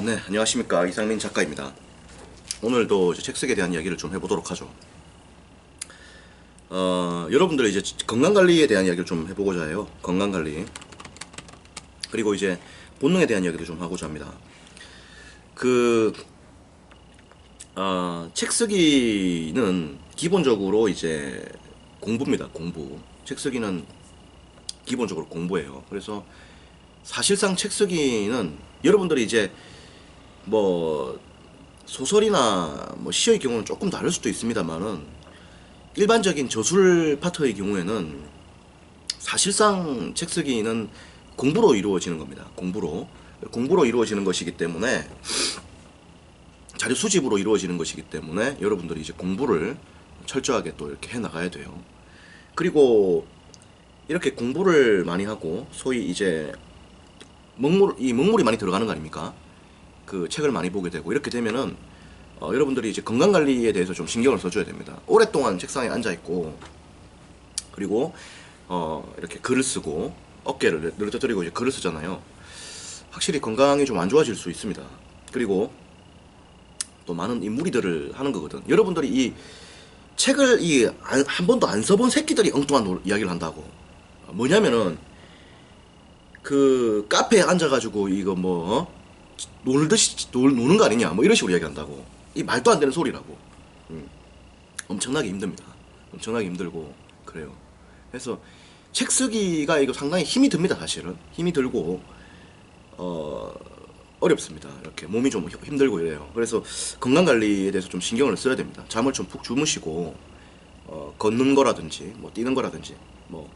네, 안녕하십니까. 이상민 작가입니다. 오늘도 이제 책 쓰기에 대한 이야기를 좀 해보도록 하죠. 여러분들 이제 건강관리에 대한 이야기를 좀 해보고자 해요. 건강관리. 그리고 이제 본능에 대한 이야기도 좀 하고자 합니다. 책 쓰기는 기본적으로 이제 공부입니다. 공부. 책 쓰기는 기본적으로 공부예요. 그래서 사실상 책 쓰기는 여러분들이 이제 뭐 소설이나 뭐 시의 경우는 조금 다를 수도 있습니다만은 일반적인 저술 파트의 경우에는 사실상 책 쓰기는 공부로 이루어지는 겁니다. 공부로 이루어지는 것이기 때문에 자료 수집으로 이루어지는 것이기 때문에 여러분들이 이제 공부를 철저하게 또 이렇게 해 나가야 돼요. 그리고 이렇게 공부를 많이 하고 소위 이제 먹물이 많이 들어가는 거 아닙니까? 그 책을 많이 보게 되고 이렇게 되면은 여러분들이 이제 건강관리에 대해서 좀 신경을 써줘야 됩니다. 오랫동안 책상에 앉아있고 그리고 이렇게 글을 쓰고 어깨를 늘어뜨리고 이제 글을 쓰잖아요. 확실히 건강이 좀 안 좋아질 수 있습니다. 그리고 또 많은 이 무리들을 하는 거거든. 여러분들이 이 책을 한 번도 안 써본 새끼들이 엉뚱한 이야기를 한다고. 뭐냐면은 그 카페에 앉아가지고 이거 뭐 노는 거 아니냐 뭐 이런 식으로 이야기한다고. 이 말도 안 되는 소리라고. 엄청나게 힘듭니다. 엄청나게 힘들고 그래요. 그래서 책 쓰기가 이거 상당히 힘이 듭니다. 사실은 힘이 들고 어렵습니다. 이렇게 몸이 좀 힘들고 이래요. 그래서 건강관리에 대해서 좀 신경을 써야 됩니다. 잠을 좀 푹 주무시고 걷는 거라든지 뭐 뛰는 거라든지 뭐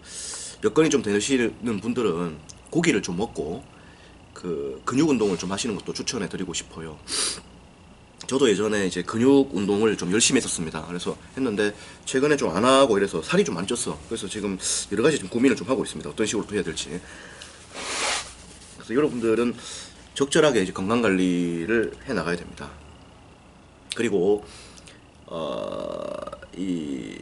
여건이 좀 되시는 분들은 고기를 좀 먹고 그 근육 운동을 좀 하시는 것도 추천해 드리고 싶어요. 저도 예전에 이제 근육 운동을 좀 열심히 했었습니다. 그래서 했는데 최근에 좀 안 하고 이래서 살이 좀 많이 쪘어. 그래서 지금 여러 가지 좀 고민을 좀 하고 있습니다. 어떤 식으로 또 해야 될지. 그래서 여러분들은 적절하게 이제 건강 관리를 해 나가야 됩니다. 그리고 이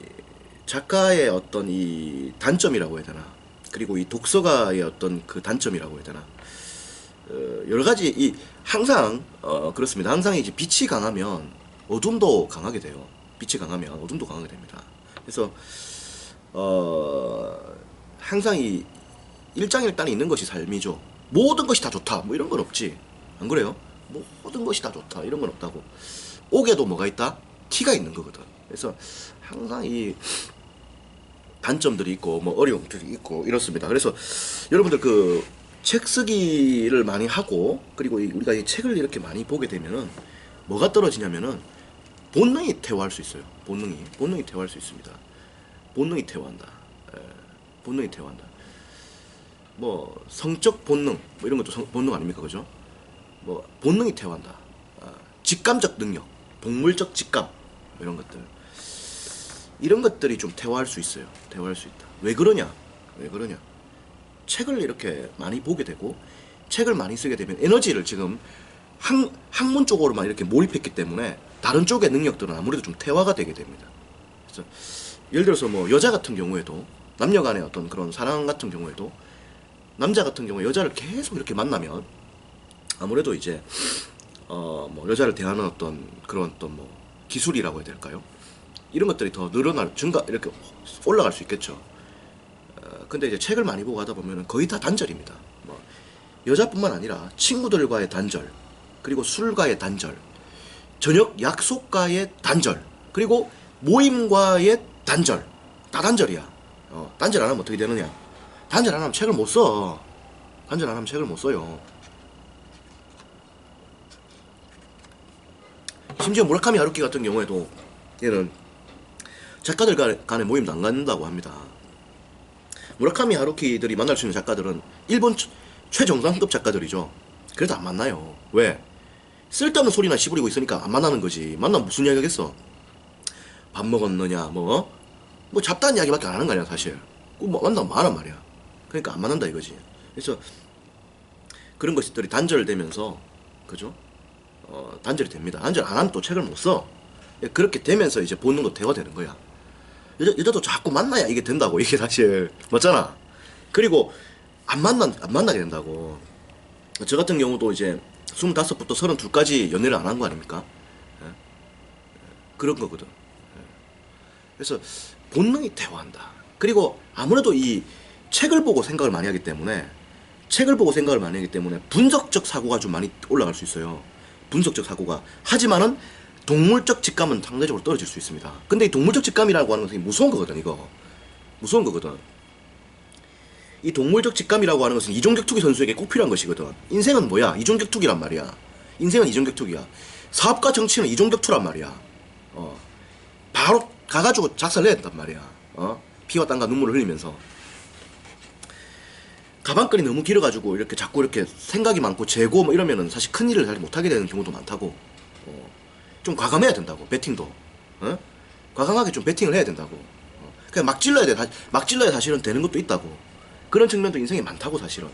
작가의 어떤 이 단점이라고 해야 되나? 그리고 이 독서가의 어떤 그 단점이라고 해야 되나? 여러 가지 항상 그렇습니다. 항상 이제 빛이 강하면 어둠도 강하게 돼요. 빛이 강하면 어둠도 강하게 됩니다. 그래서 항상 이 일장일단이 있는 것이 삶이죠. 모든 것이 다 좋다 뭐 이런 건 없지. 안 그래요? 모든 것이 다 좋다 이런 건 없다고. 옥에도 뭐가 있다? 티가 있는 거거든. 그래서 항상 이 단점들이 있고 뭐 어려움들이 있고 이렇습니다. 그래서 여러분들 그 책 쓰기를 많이 하고 그리고 우리가 이 책을 이렇게 많이 보게 되면은 뭐가 떨어지냐면은 본능이 퇴화할 수 있어요. 본능이 퇴화할 수 있습니다. 본능이 퇴화한다. 본능이 퇴화한다. 뭐 성적 본능 뭐 이런 것도 본능 아닙니까, 그죠? 뭐 본능이 퇴화한다. 직감적 능력, 동물적 직감 뭐 이런 것들, 이런 것들이 좀 퇴화할 수 있어요. 퇴화할 수 있다. 왜 그러냐? 책을 이렇게 많이 보게 되고 책을 많이 쓰게 되면 에너지를 지금 학문 쪽으로만 이렇게 몰입했기 때문에 다른 쪽의 능력들은 아무래도 좀 퇴화가 되게 됩니다. 그래서 예를 들어서 뭐 여자 같은 경우에도 남녀 간의 어떤 그런 사랑 같은 경우에도 남자 같은 경우에 여자를 계속 이렇게 만나면 아무래도 이제 뭐 여자를 대하는 어떤 그런 어떤 뭐 기술이라고 해야 될까요? 이런 것들이 더 이렇게 올라갈 수 있겠죠. 근데 이제 책을 많이 보고 하다 보면은 거의 다 단절입니다. 뭐 여자뿐만 아니라 친구들과의 단절, 그리고 술과의 단절, 저녁 약속과의 단절, 그리고 모임과의 단절, 다 단절이야. 단절 안 하면 어떻게 되느냐? 단절 안 하면 책을 못 써. 단절 안 하면 책을 못 써요. 심지어 무라카미 하루키 같은 경우에도 얘는 작가들 간의 모임도 안 갖는다고 합니다. 무라카미 하루키들이 만날 수 있는 작가들은 일본 최정상급 작가들이죠. 그래도 안 만나요. 왜? 쓸데없는 소리나 시부리고 있으니까 안 만나는 거지. 만나면 무슨 이야기 하겠어? 밥 먹었느냐 뭐 잡다한 이야기밖에 안 하는 거 아니야 사실. 뭐 만나면 많단 말이야. 그러니까 안 만난다 이거지. 그래서 그런 것들이 단절되면서, 그죠? 단절이 됩니다. 단절 안 하면 또 책을 못 써. 그렇게 되면서 이제 본능도 대화되는 거야. 여자도 자꾸 만나야 이게 된다고, 이게 사실. 맞잖아? 그리고 안 만나게 된다고. 저 같은 경우도 이제 25부터 32까지 연애를 안 한 거 아닙니까? 예? 그런 거거든. 예. 그래서 본능이 퇴화한다. 그리고 아무래도 이 책을 보고 생각을 많이 하기 때문에 분석적 사고가 좀 많이 올라갈 수 있어요. 분석적 사고가. 하지만은 동물적 직감은 상대적으로 떨어질 수 있습니다. 근데 이 동물적 직감이라고 하는 것은 무서운 거거든, 이거. 무서운 거거든. 이 동물적 직감이라고 하는 것은 이종격투기 선수에게 꼭 필요한 것이거든. 인생은 뭐야? 이종격투기란 말이야. 인생은 이종격투기야. 사업과 정치는 이종격투란 말이야. 바로 가가지고 작살내야 된단 말이야. 피와 땀과 눈물을 흘리면서. 가방끈이 너무 길어가지고 이렇게 자꾸 이렇게 생각이 많고 재고 뭐 이러면은 사실 큰 일을 잘 못하게 되는 경우도 많다고. 좀 과감해야 된다고. 배팅도. 과감하게 좀 배팅을 해야 된다고. 그냥 막 찔러야 돼. 막 찔러야 사실은 되는 것도 있다고. 그런 측면도 인생에 많다고 사실은.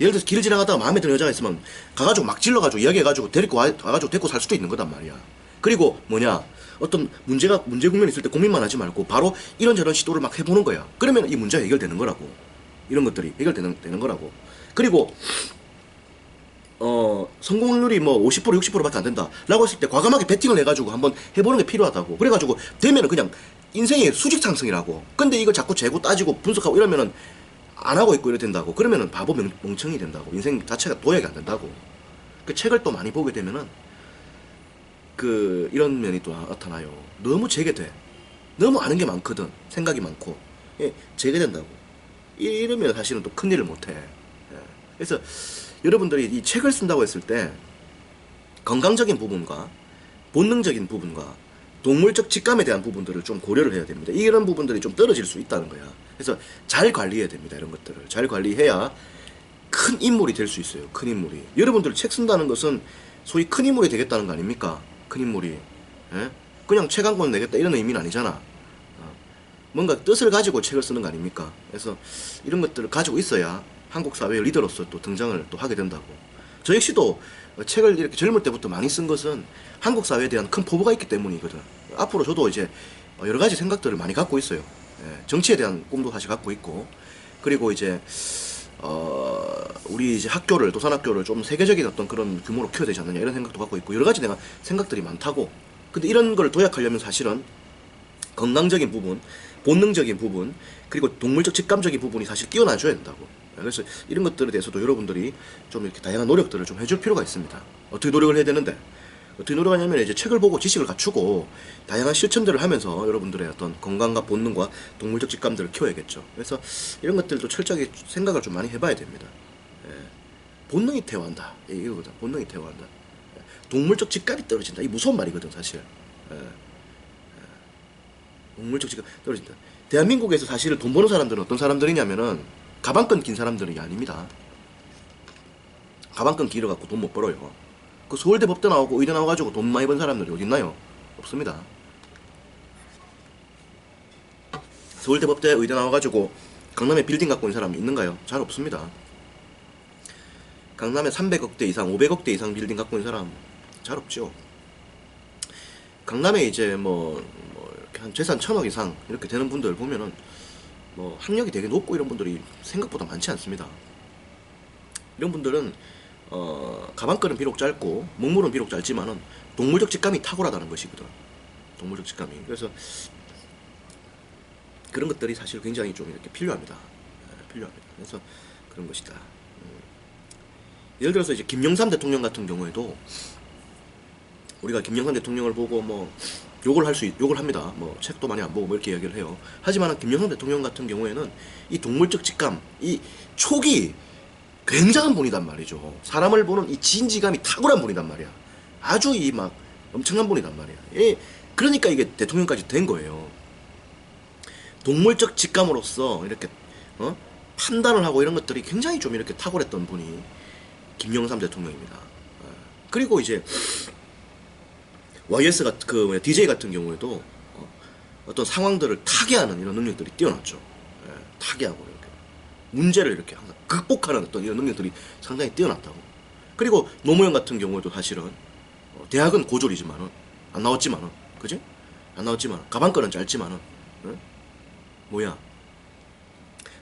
예를 들어서 길을 지나가다가 마음에 드는 여자가 있으면 가가지고 막 찔러가지고 이야기해가지고 데리고 와가지고 데리고 살 수도 있는 거단 말이야. 그리고 뭐냐, 어떤 문제 국면이 있을 때 고민만 하지 말고 바로 이런저런 시도를 막 해보는 거야. 그러면 이 문제가 해결되는 거라고. 이런 것들이 해결되는 거라고. 그리고 성공률이 뭐 50% 60%밖에 안 된다 라고 했을 때 과감하게 베팅을 해가지고 한번 해보는 게 필요하다고. 그래가지고 되면은 그냥 인생의 수직 상승이라고. 근데 이걸 자꾸 재고 따지고 분석하고 이러면은 안 하고 있고 이래 된다고. 그러면은 바보 멍청이 된다고. 인생 자체가 도약이 안 된다고. 그 책을 또 많이 보게 되면은 이런 면이 또 나타나요. 너무 재게돼. 너무 아는 게 많거든. 생각이 많고. 예, 재게된다고. 이러면 사실은 또 큰일을 못해. 예. 그래서 여러분들이 이 책을 쓴다고 했을 때 건강적인 부분과 본능적인 부분과 동물적 직감에 대한 부분들을 좀 고려를 해야 됩니다. 이런 부분들이 좀 떨어질 수 있다는 거야. 그래서 잘 관리해야 됩니다. 이런 것들을 잘 관리해야 큰 인물이 될 수 있어요. 큰 인물이. 여러분들 책 쓴다는 것은 소위 큰 인물이 되겠다는 거 아닙니까? 큰 인물이. 예? 그냥 책 한 권 내겠다 이런 의미는 아니잖아. 뭔가 뜻을 가지고 책을 쓰는 거 아닙니까? 그래서 이런 것들을 가지고 있어야 한국 사회의 리더로서 또 등장을 또 하게 된다고. 저 역시도 책을 이렇게 젊을 때부터 많이 쓴 것은 한국 사회에 대한 큰 포부가 있기 때문이거든. 앞으로 저도 이제 여러 가지 생각들을 많이 갖고 있어요. 예, 정치에 대한 꿈도 사실 갖고 있고, 그리고 이제 우리 이제 도산학교를 좀 세계적인 어떤 그런 규모로 키워야 되지 않느냐 이런 생각도 갖고 있고, 여러 가지 내가 생각들이 많다고. 근데 이런 걸 도약하려면 사실은 건강적인 부분, 본능적인 부분, 그리고 동물적 직감적인 부분이 사실 뛰어나줘야 된다고. 그래서 이런 것들에 대해서도 여러분들이 좀 이렇게 다양한 노력들을 좀 해줄 필요가 있습니다. 어떻게 노력을 해야 되는데, 어떻게 노력하냐면 이제 책을 보고 지식을 갖추고 다양한 실천들을 하면서 여러분들의 어떤 건강과 본능과 동물적 직감들을 키워야겠죠. 그래서 이런 것들도 철저하게 생각을 좀 많이 해봐야 됩니다. 예. 본능이 퇴화한다. 이거거든. 본능이 퇴화한다. 예. 동물적 직감이 떨어진다. 이 무서운 말이거든 사실. 예. 동물적 직감 떨어진다. 대한민국에서 사실 돈 버는 사람들은 어떤 사람들이냐면은 가방끈 긴 사람들이 아닙니다. 가방끈 길어갖고 돈 못 벌어요. 그 서울대 법대 나오고 의대 나와가지고 돈 많이 번 사람들이 어딨나요? 없습니다. 서울대 법대 의대 나와가지고 강남에 빌딩 갖고 있는 사람이 있는가요? 잘 없습니다. 강남에 300억대 이상 500억대 이상 빌딩 갖고 있는 사람 잘 없죠. 강남에 이제 이렇게 한 재산 1000억 이상 이렇게 되는 분들 보면은 뭐 학력이 되게 높고 이런 분들이 생각보다 많지 않습니다. 이런 분들은 가방끈은 비록 짧고 먹물은 비록 짧지만은 동물적 직감이 탁월하다는 것이거든. 동물적 직감이. 그래서 그런 것들이 사실 굉장히 좀 이렇게 필요합니다. 필요합니다. 그래서 그런 것이다. 예를 들어서 이제 김영삼 대통령 같은 경우에도 우리가 김영삼 대통령을 보고 뭐 욕을 합니다. 뭐 책도 많이 안 보고 뭐 이렇게 이야기를 해요. 하지만 김영삼 대통령 같은 경우에는 이 동물적 직감, 이 촉이 굉장한 분이단 말이죠. 사람을 보는 이 진지감이 탁월한 분이단 말이야. 아주 이 막 엄청난 분이단 말이야. 그러니까 이게 대통령까지 된 거예요. 동물적 직감으로서 이렇게 판단을 하고 이런 것들이 굉장히 좀 이렇게 탁월했던 분이 김영삼 대통령입니다. 그리고 이제 YS DJ 같은 경우에도 어떤 상황들을 타개하는 이런 능력들이 뛰어났죠. 타개하고 이렇게 문제를 이렇게 항상 극복하는 어떤 이런 능력들이 상당히 뛰어났다고. 그리고 노무현 같은 경우에도 사실은 대학은 고졸이지만은 안 나왔지만은, 그지? 안 나왔지만 가방끈은 짧지만은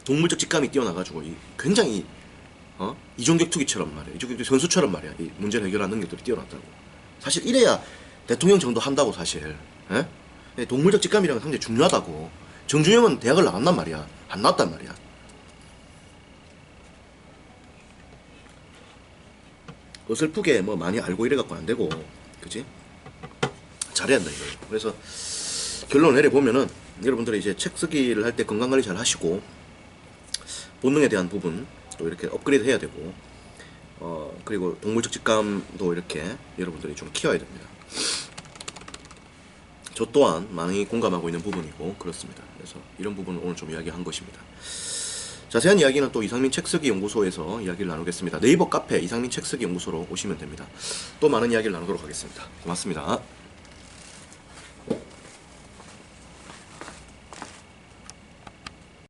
동물적 직감이 뛰어나가지고 굉장히 이종격 투기처럼 말이야. 이종격 선수처럼 말이야. 이 문제를 해결하는 능력들이 뛰어났다고. 사실 이래야 대통령 정도 한다고 사실. 예? 동물적 직감이라는 게 상당히 중요하다고. 정준영은 대학을 나왔단 말이야. 안 나왔단 말이야. 어설프게 뭐 많이 알고 이래갖고 안 되고, 그지? 잘해야 한다 이거예요. 그래서 결론을 내려보면은 여러분들이 이제 책 쓰기를 할 때 건강관리 잘 하시고 본능에 대한 부분 또 이렇게 업그레이드 해야 되고 그리고 동물적 직감도 이렇게 여러분들이 좀 키워야 됩니다. 저 또한 많이 공감하고 있는 부분이고 그렇습니다. 그래서 이런 부분을 오늘 좀 이야기한 것입니다. 자세한 이야기는 또 이상민 책쓰기 연구소에서 이야기를 나누겠습니다. 네이버 카페 이상민 책쓰기 연구소로 오시면 됩니다. 또 많은 이야기를 나누도록 하겠습니다. 고맙습니다.